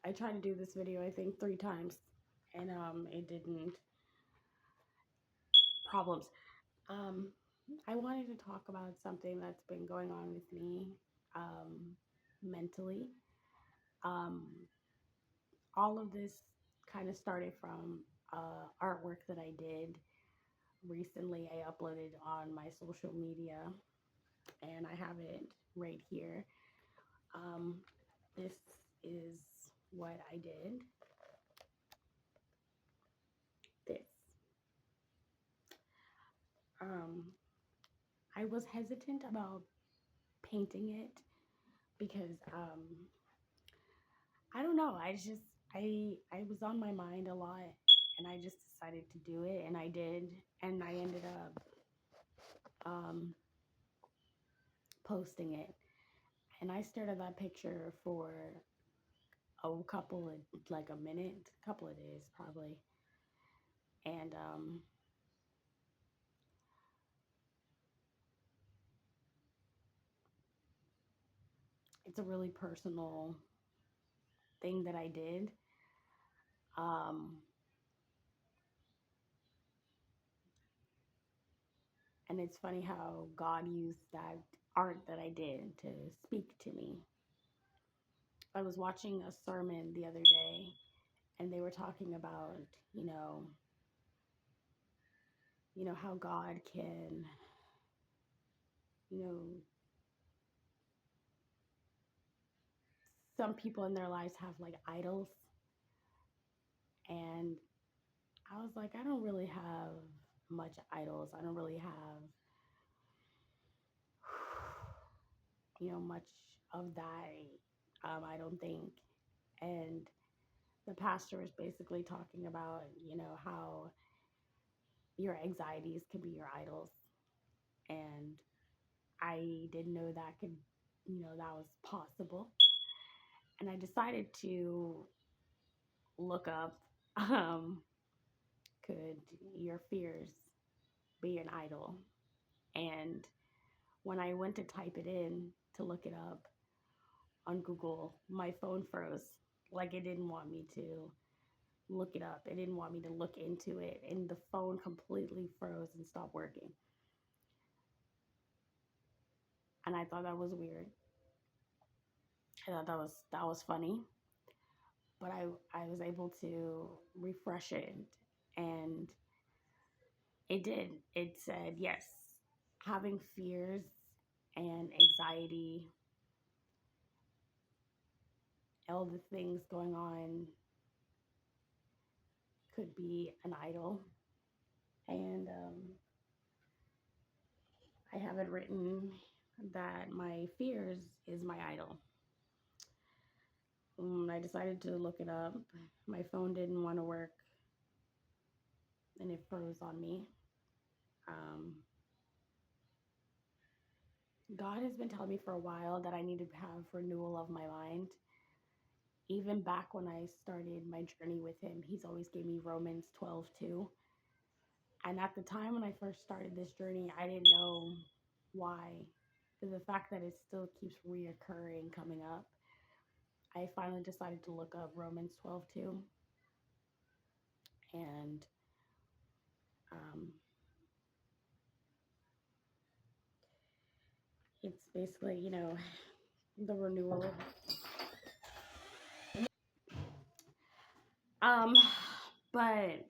I tried to do this video, I think 3 times, and it didn't. Problems. Um, I wanted to talk about something that's been going on with me mentally. Um, all of this kind of started from artwork that I did recently. I uploaded on my social media, and I have it right here. Um, this is what I did. This. Um, I was hesitant about painting it because I don't know. I was on my mind a lot, and I just decided to do it, and I did, and I ended up um, posting it. And I stared at that picture for a couple of, like, a minute, couple of days probably, and it's a really personal thing that I did. Um, and it's funny how God used that art that I did to speak to me. I was watching a sermon the other day, and they were talking about, you know, how God can, you know, some people in their lives have like idols, and I was like, I don't really have much idols. I don't really have, much of that. I don't think. And the pastor was basically talking about, how your anxieties can be your idols. And I didn't know that that was possible. And I decided to look up, um, could your fears be an idol? And when I went to type it in to look it up on Google, my phone froze. Like, it didn't want me to look it up. It didn't want me to look into it. And the phone completely froze and stopped working. And I thought that was weird. I thought that was funny. But I was able to refresh it, and it did. It said, yes, having fears and anxiety, all the things going on, could be an idol. And I have it written that my fears is my idol. I decided to look it up. My phone didn't want to work, and it froze on me. Um, God has been telling me for a while that I need to have renewal of my mind. Even back when I started my journey with Him, He's always gave me Romans 12:2. And at the time when I first started this journey, I didn't know why. Because the fact that it still keeps reoccurring, coming up, I finally decided to look up Romans 12:2. And um, it's basically, the renewal. Um, but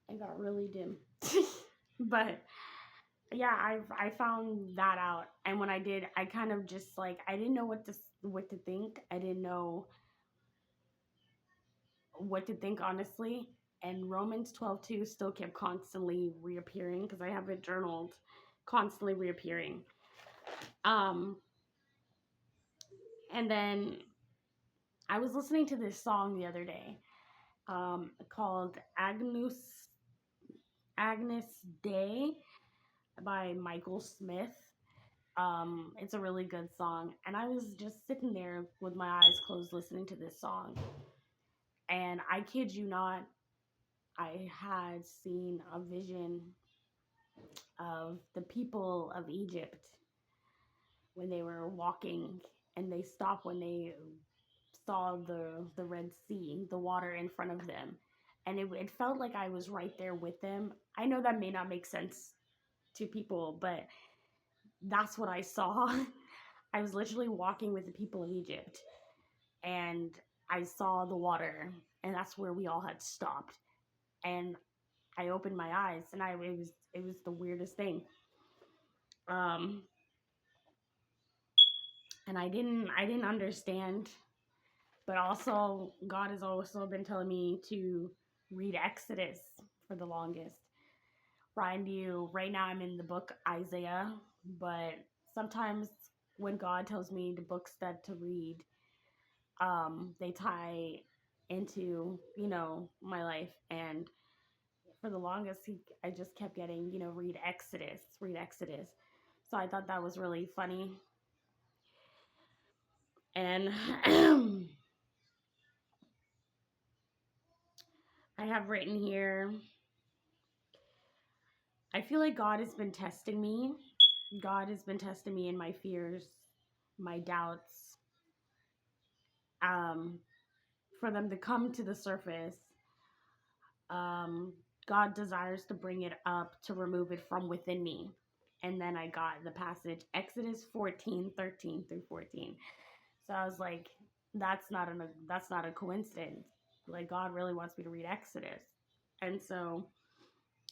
it got really dim. But yeah, I found that out, and when I did, I kind of just, like, I didn't know what to think. I didn't know what to think, honestly. And Romans 12:2 still kept constantly reappearing because I have it journaled, constantly reappearing. Um, and then I was listening to this song the other day, called Agnes Day by Michael Smith. It's a really good song, and I was just sitting there with my eyes closed listening to this song, and I kid you not, I had seen a vision of the people of Egypt when they were walking, and they stopped when they saw the Red Sea, the water in front of them, and it felt like I was right there with them. I know that may not make sense to people, but that's what I saw. I was literally walking with the people of Egypt, and I saw the water, and that's where we all had stopped. And I opened my eyes, and it was the weirdest thing. Um, and I didn't understand, but also God has also been telling me to read Exodus for the longest. Right now I'm in the book Isaiah, but sometimes when God tells me the books that to read, they tie into, my life. And for the longest, I just kept getting, read Exodus, read Exodus. So I thought that was really funny. And I have written here, I feel like God has been testing me. God has been testing me in my fears, my doubts, um, for them to come to the surface. Um, God desires to bring it up to remove it from within me. And then I got the passage Exodus 14:13 through 14. So I was like, that's not a coincidence. Like God really wants me to read Exodus. And so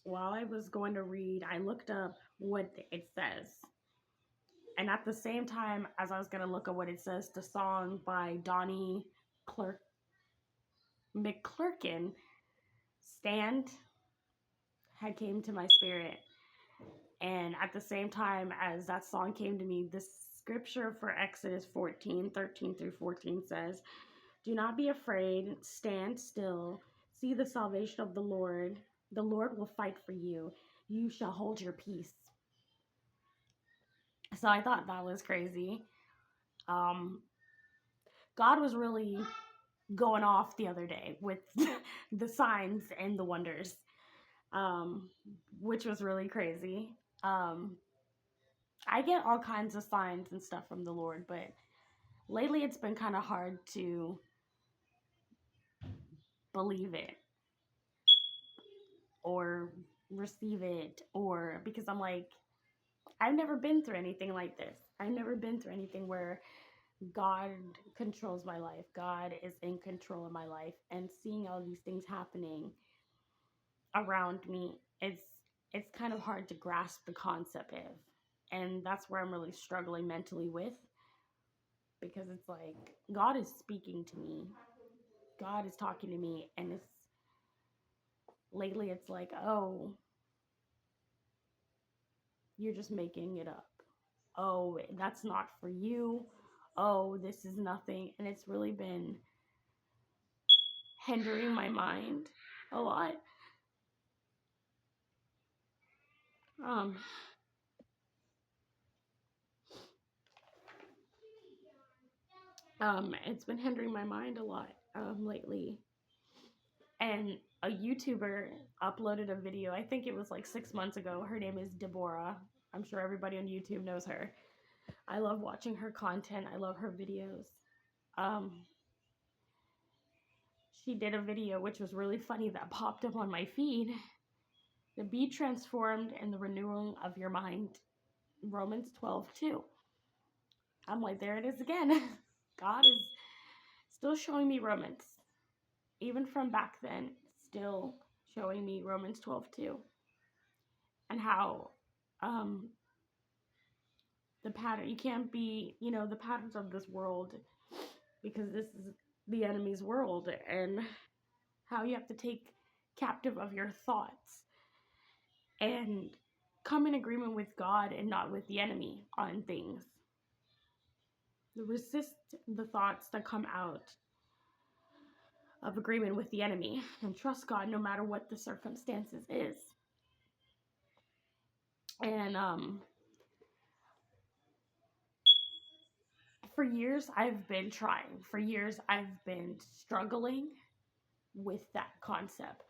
while I was going to read, I looked up what it says. And at the same time as I was going to look at what it says, the song by Donnie Clerk McClurkin, Stand, had came to my spirit. And at the same time as that song came to me, the scripture for Exodus 14:13 through 14 says, "Do not be afraid, stand still, see the salvation of the Lord. The Lord will fight for you. You shall hold your peace." So I thought that was crazy. Um, God was really going off the other day with the signs and the wonders, um, which was really crazy. Um, I get all kinds of signs and stuff from the Lord, but lately it's been kind of hard to believe it or receive it, or because I'm like, I've never been through anything like this. I've never been through anything where God controls my life. God is in control of my life, and seeing all these things happening around me, it's kind of hard to grasp the concept of. And that's where I'm really struggling mentally with, because it's like God is speaking to me. God is talking to me, and it's lately it's like, "Oh, you're just making it up. Oh, that's not for you. Oh, this is nothing." And it's really been hindering my mind a lot. Um, it's been hindering my mind a lot lately. And a YouTuber uploaded a video. I think it was like 6 months ago. Her name is Deborah. I'm sure everybody on YouTube knows her. I love watching her content. I love her videos. Um, she did a video which was really funny that popped up on my feed. The Be transformed in the renewal of your mind. Romans 12:2. I'm like, there it is again. God is still showing me Romans. Even from back then, still showing me Romans 12:2. And how um, the pattern, you can't be, the patterns of this world, because this is the enemy's world, and how you have to take captive of your thoughts and come in agreement with God and not with the enemy on things. Resist the thoughts that come out of agreement with the enemy, and trust God no matter what the circumstances is. And for years I've been trying. For years I've been struggling with that concept.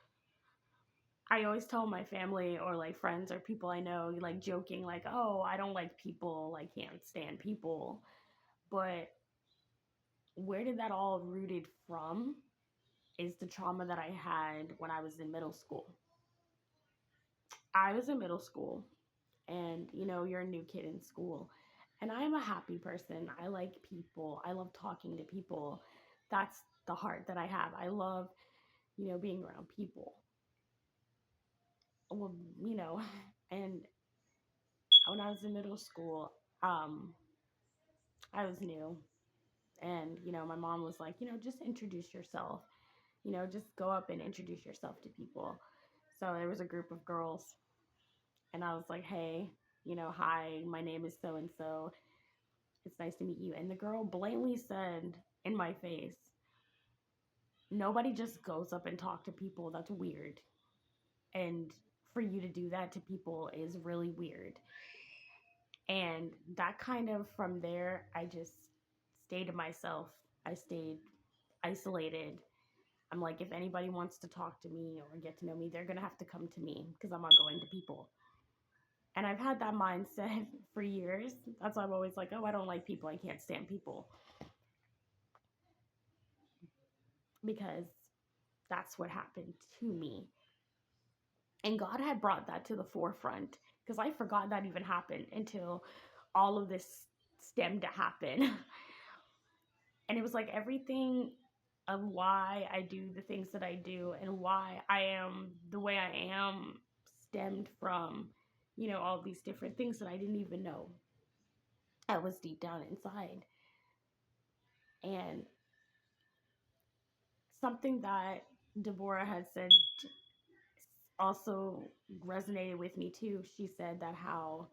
I always tell my family or like friends or people I know, like joking, like, "Oh, I don't like people. I can't stand people." But where did that all rooted from is the trauma that I had when I was in middle school. I was in middle school, and you're a new kid in school. And I'm a happy person. I like people. I love talking to people. That's the heart that I have. I love, being around people. Well, and when I was in middle school, um, I was new. And, my mom was like, just introduce yourself. Just go up and introduce yourself to people. So there was a group of girls, and I was like, hey, hi, my name is so and so. It's nice to meet you. And the girl blatantly said in my face, nobody just goes up and talk to people. That's weird. And for you to do that to people is really weird. And that kind of, from there, I just stayed to myself. I stayed isolated. I'm like, if anybody wants to talk to me or get to know me, they're going to have to come to me because I'm not going to people. And I've had that mindset for years. That's why I'm always like, oh, I don't like people. I can't stand people. Because that's what happened to me. And God had brought that to the forefront because I forgot that even happened until all of this stemmed to happen. And it was like everything of why I do the things that I do and why I am the way I am stemmed from, all these different things that I didn't even know that was deep down inside. And something that Deborah had said also resonated with me too. She said that how,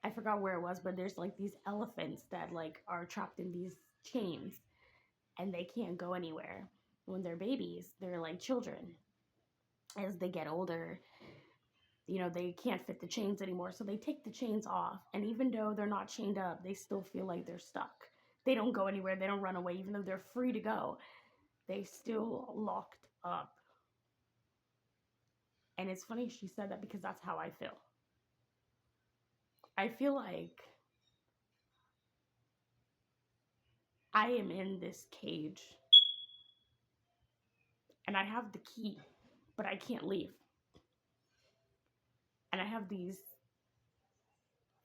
I forgot where it was, but there's like these elephants that like are trapped in these chains and they can't go anywhere. When they're babies, they're like children. As they get older, they can't fit the chains anymore. So they take the chains off. And even though they're not chained up, they still feel like they're stuck. They don't go anywhere. They don't run away. Even though they're free to go, they still locked up. And it's funny she said that because that's how I feel. I feel like I am in this cage and I have the key, but I can't leave. And I have these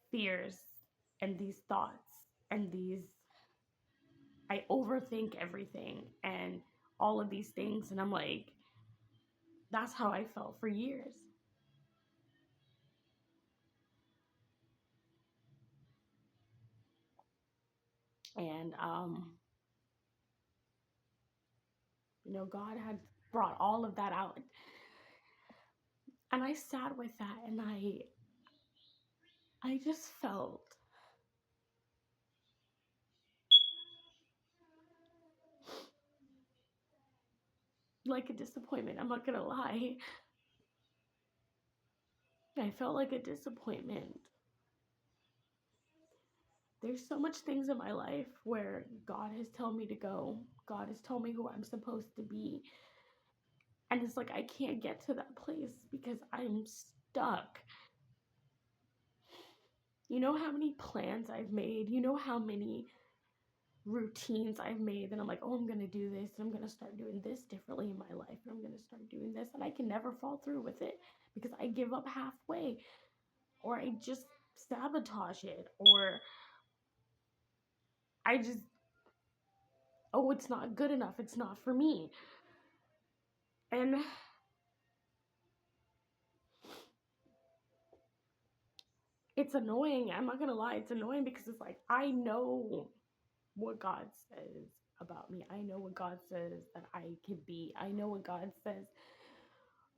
fears and these thoughts and I overthink everything and all of these things. And I'm like, that's how I felt for years. And, God had brought all of that out. And I sat with that and I just felt like a disappointment. I'm not going to lie. I felt like a disappointment. There's so much things in my life where God has told me to go. God has told me who I'm supposed to be. And it's like I can't get to that place because I'm stuck. You know how many plans I've made? You know how many routines I've made that I'm like, oh, I'm going to do this and I'm going to start doing this differently in my life and I'm going to start doing this, and I can never fall through with it because I give up halfway or I just sabotage it or I just, oh, it's not good enough. It's not for me. And it's annoying. I'm not going to lie. It's annoying because it's like, I know what God says about me. I know what God says that I can be. I know what God says.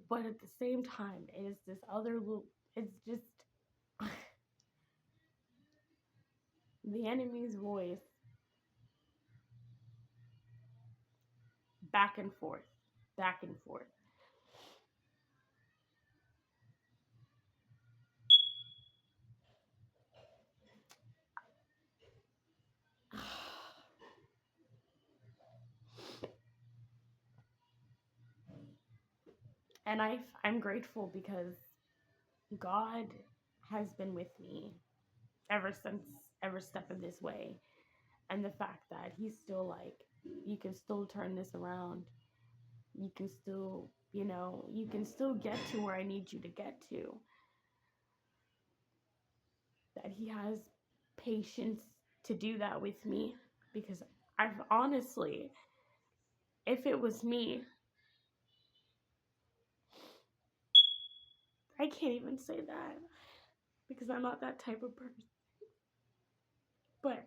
But at the same time, it is this other loop. It's just the enemy's voice back and forth, back and forth. And I'm grateful because God has been with me ever since every step of this way. And the fact that he's still like, you can still turn this around. You can still, you can still get to where I need you to get to. That he has patience to do that with me. Because I've honestly, if it was me, I can't even say that because I'm not that type of person. But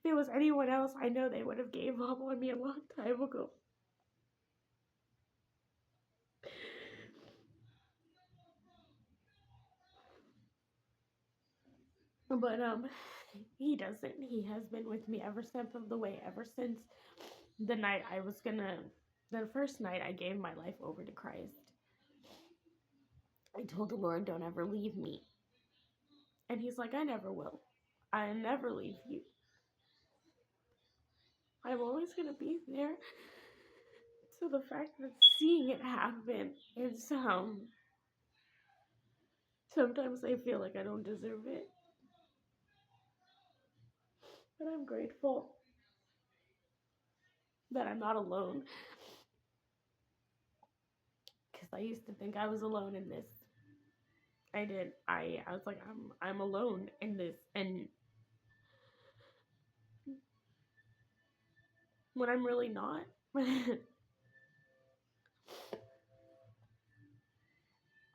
if it was anyone else, I know they would have gave up on me a long time ago. But he doesn't. He has been with me every step of the way, ever since the night I was gonna, the first night I gave my life over to Christ. I told the Lord, don't ever leave me. And he's like, I never will. I never leave you. I'm always gonna be there. So the fact that seeing it happen is sometimes I feel like I don't deserve it. But I'm grateful that I'm not alone. Because I used to think I was alone in this. I did. I was like, I'm alone in this. And when I'm really not.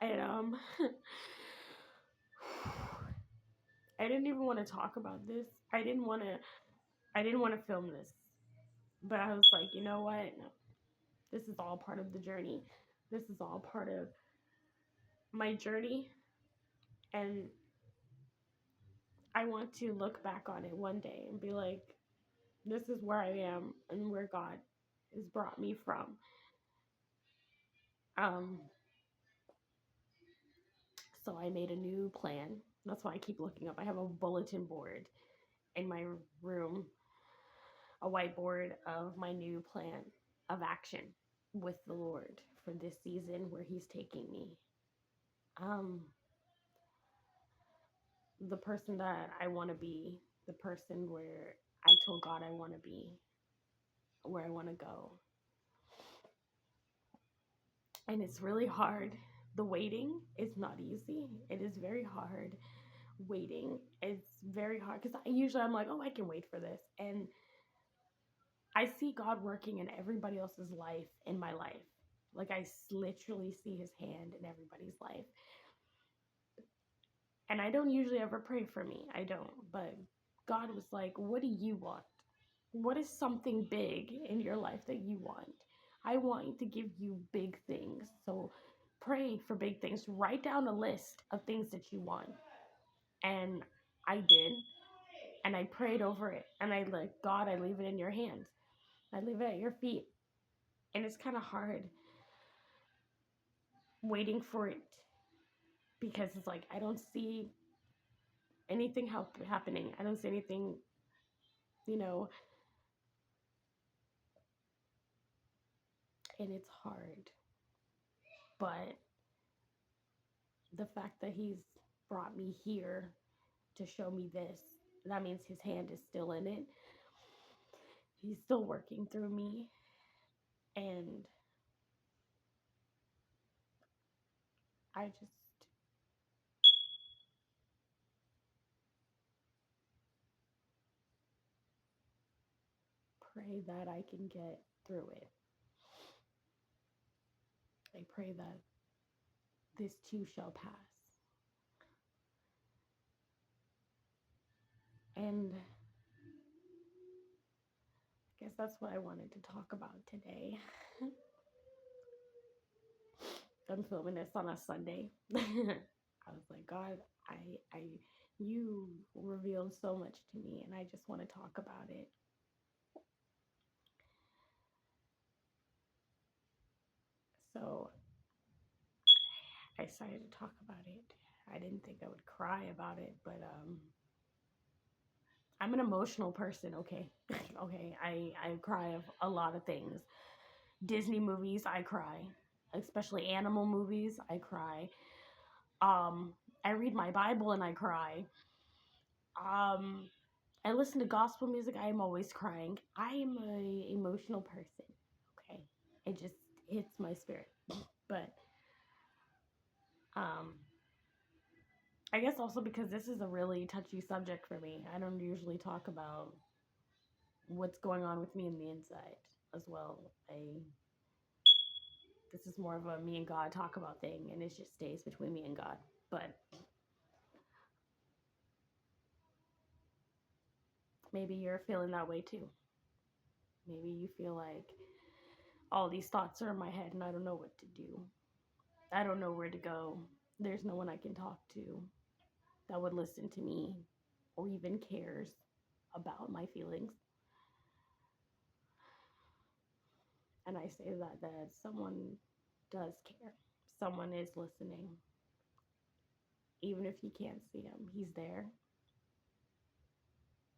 And I didn't even want to talk about this. I didn't want to film this. But I was like, you know what? No, this is all part of the journey. This is all part of my journey. And I want to look back on it one day and be like, this is where I am and where God has brought me from. Um, so I made a new plan. That's why I keep looking up. I have a bulletin board in my room, a whiteboard of my new plan of action with the Lord for this season where He's taking me. Um, the person that I want to be, the person where I told God I want to be, where I want to go. And it's really hard. The waiting is not easy. It is very hard waiting. It's very hard because I'm like, oh, I can wait for this. And I see God working in everybody else's life in my life. Like I literally see His hand in everybody's life. And I don't usually ever pray for me. I don't. But God was like, what do you want? What is something big in your life that you want? I want to give you big things. So pray for big things. Write down a list of things that you want. And I did. And I prayed over it. And I like, God, I leave it in your hands. I leave it at your feet. And it's kind of hard waiting for it because it's like, I don't see anything happening. I don't see anything, you know, and it's hard. But the fact that He's brought me here to show me this, that means His hand is still in it. He's still working through me. And I just pray that I can get through it. I pray that this too shall pass. And I guess that's what I wanted to talk about today. I'm filming this on a Sunday. I was like, God, I, you revealed so much to me, and I just want to talk about it. So I decided to talk about it. I didn't think I would cry about it, but I'm an emotional person. Okay, okay. I cry of a lot of things. Disney movies, I cry. Especially animal movies, I cry. I read my Bible and I cry. Um, I listen to gospel music, I am always crying. I am a emotional person. Okay. It just hits my spirit. But um I guess also because this is a really touchy subject for me. I don't usually talk about what's going on with me in the inside as well. This is more of a me and God talk about thing, and it just stays between me and God. But maybe you're feeling that way too. Maybe you feel like all these thoughts are in my head and I don't know what to do. I don't know where to go. There's no one I can talk to that would listen to me or even cares about my feelings. And I say that someone does care. Someone is listening. Even if you can't see him, he's there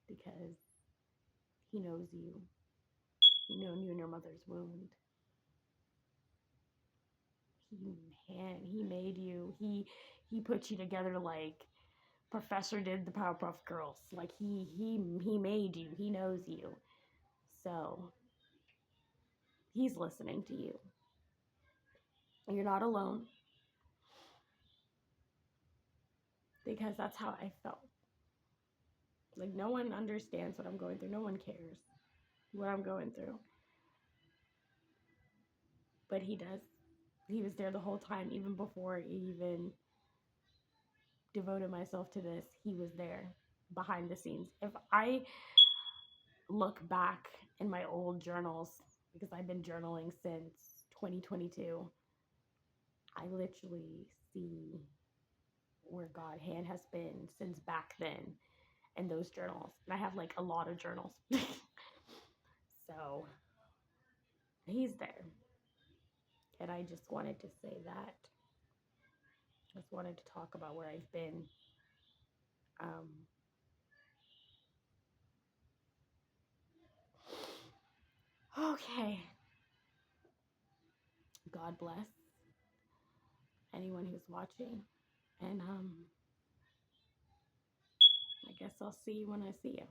because he knows you. He known you in your mother's womb. He made you. He put you together like Professor did the Powerpuff Girls. Like he made you. He knows you. So he's listening to you. You're not alone because that's how I felt. Like no one understands what I'm going through. No one cares what I'm going through. But he does. He was there the whole time, even before I even devoted myself to this. He was there behind the scenes. If I look back in my old journals, because I've been journaling since 2022, I literally see where God hand has been since back then in those journals. And I have like a lot of journals. So he's there. And I just wanted to say that. Just wanted to talk about where I've been. Um, okay. God bless anyone who's watching. And I guess I'll see you when I see you.